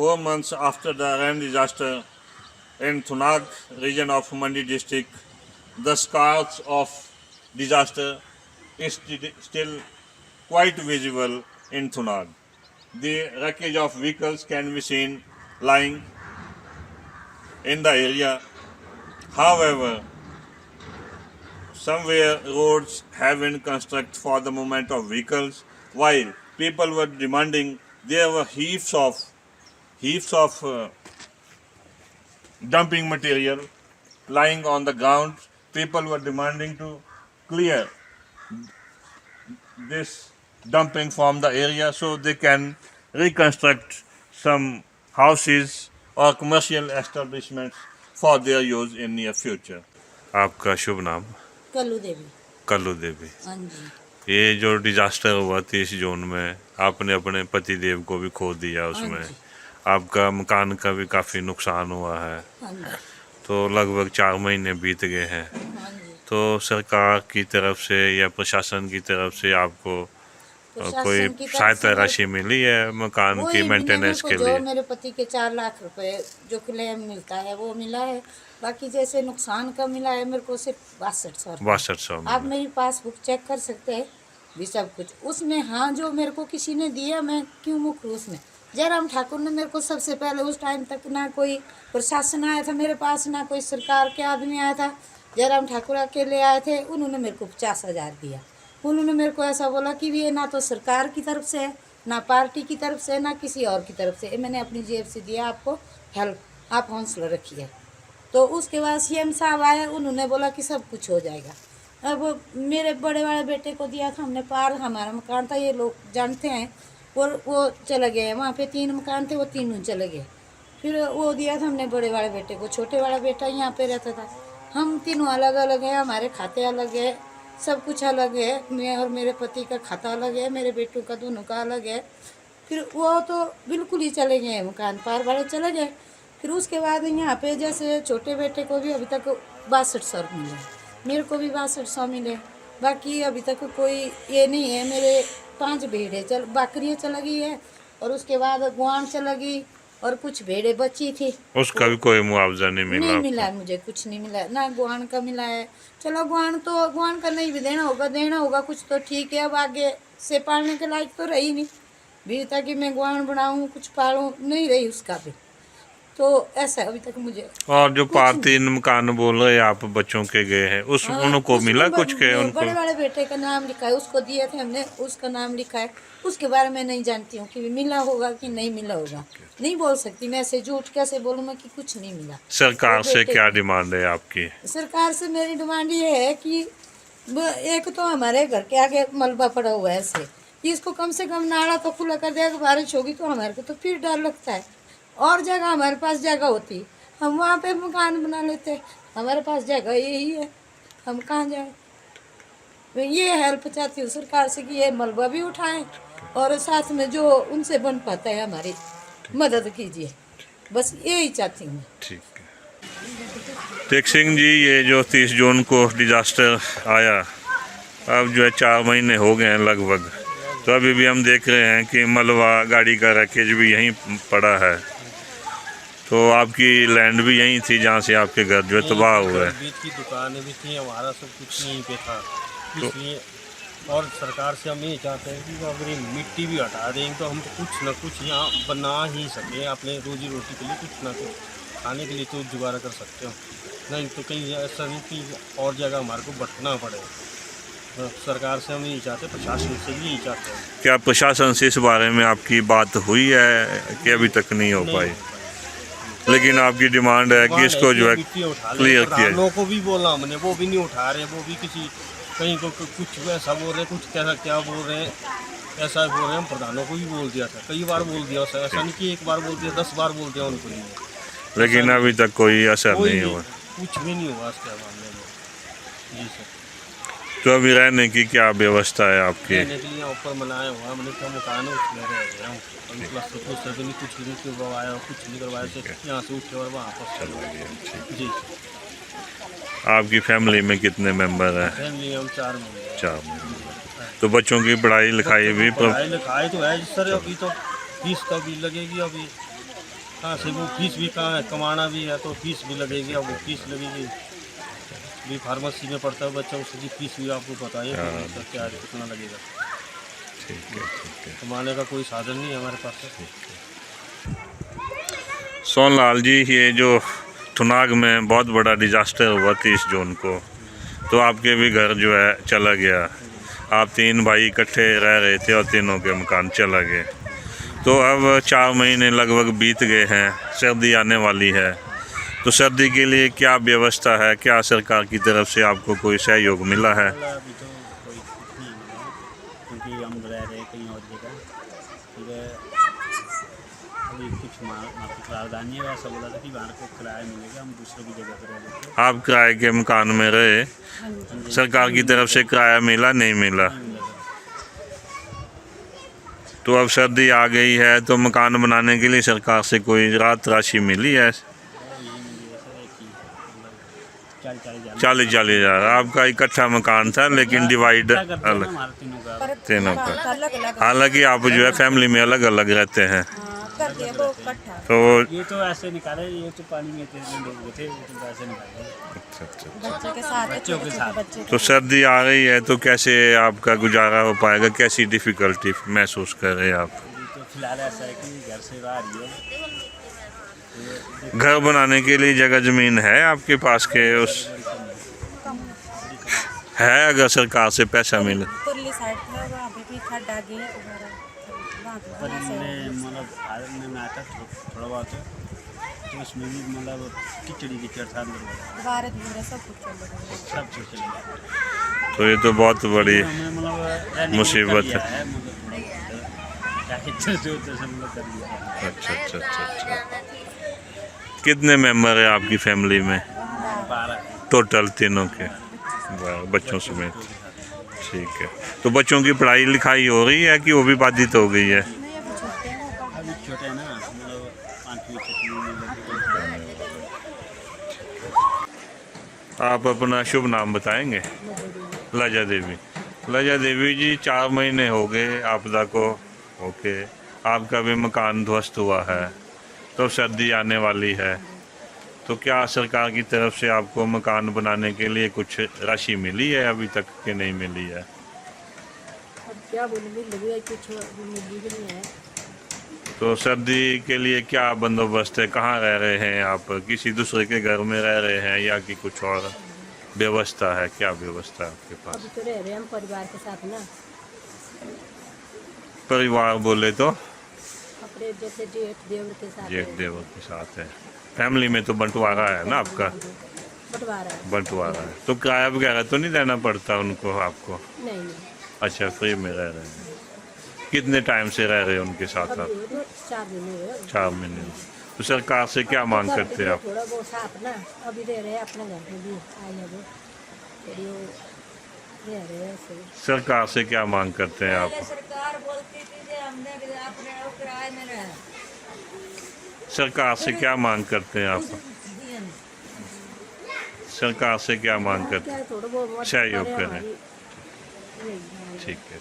4 months after the rain disaster in Thunag region of Mandi district, the scars of disaster is still quite visible in Thunag. The wreckage of vehicles can be seen lying in the area. However, somewhere roads have been constructed for the movement of vehicles. While people were demanding, there were heaps of dumping material lying on the ground. People were demanding to clear this dumping from the area so they can reconstruct some houses or commercial establishments for their use in near future. आपका शुभ नाम? कल्लू देवी। कल्लू देवी। हाँ जी। ये जो disaster हुआ 30 जून में, आपने अपने पति देव को भी खो दिया उसमें, हाँ जी। आपका मकान का भी काफ़ी नुकसान हुआ है, हाँ जी। तो लगभग 4 महीने बीत गए हैं। हाँ जी। तो सरकार की तरफ से या प्रशासन की तरफ से आपको कोई सहायता राशि मिली है मकान की मेंटेनेंस के लिए? जो मेरे पति के 4 लाख रुपए जो क्लेम मिलता है वो मिला है। बाकी जैसे नुकसान का मिला है मेरे को सिर्फ 6200। आप मेरी पासबुक चेक कर सकते हैं भी सब कुछ उसमें। हाँ, जो मेरे को किसी ने दिया मैं क्यों मुकरूँ उसमें। जयराम ठाकुर ने मेरे को सबसे पहले उस टाइम तक ना कोई प्रशासन आया था मेरे पास, ना कोई सरकार के आदमी आया था। जयराम ठाकुर अकेले आए थे, उन्होंने मेरे को 50,000 दिया। उन्होंने मेरे को ऐसा बोला कि ये ना तो सरकार की तरफ से है, ना पार्टी की तरफ से, ना किसी और की तरफ से, मैंने अपनी जेब से दिया आपको हेल्प, आप हौसला रखिए। तो उसके बाद सीएम साहब आए, उन्होंने बोला कि सब कुछ हो जाएगा। अब मेरे बड़े वाले बेटे को दिया था हमने पार, हमारा मकान था, ये लोग जानते हैं, और वो चले गए। वहाँ पे 3 मकान थे, वो तीनों चले गए। फिर वो दिया था हमने बड़े वाले बेटे को, छोटे वाला बेटा यहाँ पे रहता था। हम तीनों अलग अलग हैं, हमारे खाते अलग है, सब कुछ अलग है। मैं और मेरे पति का खाता अलग है, मेरे बेटों का दोनों का अलग है। फिर वो तो बिल्कुल ही चले गए, मकान पार वाले चले गए। फिर उसके बाद यहाँ पे जैसे छोटे बेटे को भी अभी तक 6200 मिले, मेरे को भी 6200 मिले। बाकी अभी तक कोई ये नहीं है। मेरे 5 भेड़े बकरियाँ चला गई है, और उसके बाद गुआन चला गई, और कुछ भेड़े बची थी, उसका भी कोई मुआवजा नहीं मिला? नहीं मिला, मुझे कुछ नहीं मिला, ना गुआन का मिला है। चलो गुआन का नहीं भी देना होगा कुछ तो ठीक है। अब आगे से पालने के लायक तो रही नहीं भी, ताकि मैं गुआन बनाऊँ कुछ पालूँ, नहीं रही उसका भी। तो ऐसा अभी तक मुझे। और जो 3 मकान बोल रहे आप बच्चों के गए हैं, उनको मिला कुछ के? उनको बड़े वाले बेटे का नाम लिखा है, उसको दिए थे हमने, उसका नाम लिखा है। उसके बारे में नहीं जानती हूँ कि मिला होगा कि नहीं मिला होगा, नहीं बोल सकती मैं। ऐसे झूठ कैसे बोलूँ मैं कि कुछ नहीं मिला। सरकार से क्या डिमांड है आपकी? सरकार से मेरी डिमांड ये है कि एक तो हमारे घर के आगे मलबा पड़ा हुआ है ऐसे, कि इसको कम से कम नाला तो खुला कर देगा। बारिश होगी तो हमारे को तो फिर डर लगता है। और जगह हमारे पास जगह होती, हम वहाँ पे मकान बना लेते। हमारे पास जगह यही है, हम कहाँ जाए। मैं ये हेल्प चाहती हूँ सरकार से कि ये मलबा भी उठाएं, और साथ में जो उनसे बन पाता है हमारी मदद कीजिए, बस यही चाहती हूँ। ठीक है। टेक सिंह जी, ये जो 30 जून को डिजास्टर आया, अब जो है 4 महीने हो गए हैं लगभग, तो अभी भी हम देख रहे हैं कि मलबा गाड़ी का रैकेज भी यहीं पड़ा है। तो आपकी लैंड भी यहीं थी जहाँ से आपके घर जो है तबाह हुआ है? बीच की दुकानें भी थी, हमारा सब कुछ यहीं पे था। इसलिए और सरकार से हम ये चाहते हैं कि अगर मिट्टी भी हटा देंगे तो हम कुछ ना कुछ यहाँ बना ही सकें, अपने रोजी रोटी के लिए कुछ ना कुछ खाने के लिए तो जुगाड़ कर सकते हो। नहीं तो कहीं ऐसा नहीं कि और जगह हमारे को भटकना पड़े। तो सरकार से हम यही चाहते हैं, प्रशासन से भी यही चाहते हैं। क्या प्रशासन से इस बारे में आपकी बात हुई है कि अभी तक नहीं हो पाई? लेकिन आपकी डिमांड है कि इसको जो है क्लियर किया। लोगों को भी बोला हमने, वो भी नहीं उठा रहे। वो भी किसी कहीं को कुछ ऐसा बोल रहे, कुछ कैसा क्या बोल रहे हैं, ऐसा बोल रहे हैं। हम प्रधानों को भी बोल दिया था, कई बार बोल दिया। ऐसा नहीं कि एक बार बोल दिया, 10 बार बोल दिया उनको ही, लेकिन अभी तक कोई असर नहीं हुआ। कुछ भी नहीं हुआ इसके मामले में। जी सर। तो अभी रहने की क्या व्यवस्था है आपकी? रहने के लिए ऊपर बनाया हुआ मैंने, क्या मकान है उसमें रह गया हूँ। कुछ नहीं करवाया, कुछ नहीं करवाया, यहाँ से उठे और वहाँ पर चल गया। जी। आपकी फैमिली में कितने मेंबर हैं? फैमिली हम 4 मेंबर। 4 मेंबर। तो बच्चों की पढ़ाई लिखाई भी? पढ़ाई लिखाई तो है सर, अभी तो फीस का भी लगेगी अभी। कहाँ से वो फीस भी कहाँ है, कमाना भी है तो फीस भी लगेगी, अब वो फीस लगेगी भी फार्मेसी में पढ़ता है बच्चा, उसकी फीस भी आपको पता है तो क्या कितना लगेगा। ठीक है। कमाने का कोई साधन नहीं है हमारे पास। सोनलाल जी, ये जो थुनाग में बहुत बड़ा डिजास्टर हुआ 30 जून को, तो आपके भी घर जो है चला गया। आप 3 भाई इकट्ठे रह रहे थे और तीनों के मकान चला गए। तो अब 4 महीने लगभग बीत गए हैं, सर्दी आने वाली है। तो सर्दी के लिए क्या व्यवस्था है? क्या सरकार की तरफ से आपको कोई सहयोग मिला है? अभी तो कोई कुछ नहीं मिला क्योंकि हम रह रहे कहीं और जगह, ठीक है। अभी कुछ माफी प्रावधान नहीं है, वैसा बोला था कि वहाँ को किराया मिलेगा, हम दूसरे की जगह पर रह लेते। आप किराए के मकान में रहे, सरकार की तरफ से किराया मिला नहीं मिला? तो अब सर्दी आ गई है तो मकान बनाने के लिए सरकार से कोई राहत राशि मिली है? 40 हज़ार। आपका इकट्ठा मकान था लेकिन डिवाइड अलग, तीनों का। हालांकि आप जो है फैमिली में अलग अलग रहते हैं। तो ये तो ऐसे निकाले, ये तो पानी में लोग थे, वो तो ऐसे निकाले। बच्चों के साथ। तो सर्दी आ रही है तो कैसे आपका गुजारा हो पाएगा? कैसी डिफ़िकल्टी महसूस कर रहे हैं आप? तो फिलहाल ऐसा है कि घर से बाहर ही है। घर बनाने के लिए जगह ज़मीन है आपके पास के उस है? अगर सरकार से पैसा मिले पर मतलब भारत में आता थोड़ा बहुत है, तो उसमें भी मतलब कीचड़ था अंदर, सब कुछ चलेगा। तो ये तो बहुत बड़ी मतलब मुसीबत है। अच्छा। अच्छा। कितने मेंबर हैं आपकी फैमिली में 12 टोटल तीनों के बच्चों समेत? ठीक है। तो बच्चों की पढ़ाई लिखाई हो रही है कि वो भी बाधित हो गई है? अभी छोटे हैं ना, मतलब 5वीं 6वीं में। आप अपना शुभ नाम बताएंगे? लजा देवी। लजा देवी जी, 4 महीने हो गए आपदा को। ओके, आपका भी मकान ध्वस्त हुआ है, तो सर्दी आने वाली है, तो क्या सरकार की तरफ से आपको मकान बनाने के लिए कुछ राशि मिली है अभी तक कि नहीं मिली है? अब क्या बोलेंगे, लगी है कुछ मिली भी नहीं है। तो सर्दी के लिए क्या बंदोबस्त है? कहाँ रह रहे हैं आप? किसी दूसरे के घर में रह रहे हैं या कि कुछ और व्यवस्था है? क्या व्यवस्था है आपके पास? अभी तो रह रहे हैं हम परिवार के साथ ना, परिवार बोले तो अपने जैसे जेठ देवर के साथ। जेठ देवर के साथ है। फैमिली में तो बंटवारा है ना आपका? बंटवारा है। तो किराया वगैरह तो नहीं देना पड़ता उनको आपको? नहीं। अच्छा, फ्री में रह रहे हैं। कितने टाइम से रह रहे हैं उनके साथ आप? 4 महीने। 4 महीने। तो सरकार से क्या मांग करते हैं आप? थोड़ा बहुत साथ ना, अभी रह रहे हैं अपने घर में भी आए हैं वो, रह रहे हैं ऐसे। सरकार से क्या मांग करते हैं आप? सरकार बोलती थी कि हमने अपने किराए में रहे। सरकार से क्या मांग करते हैं आप? सरकार से क्या मांग करते हैं? थोड़ा बहुत सहयोग करें। ठीक है।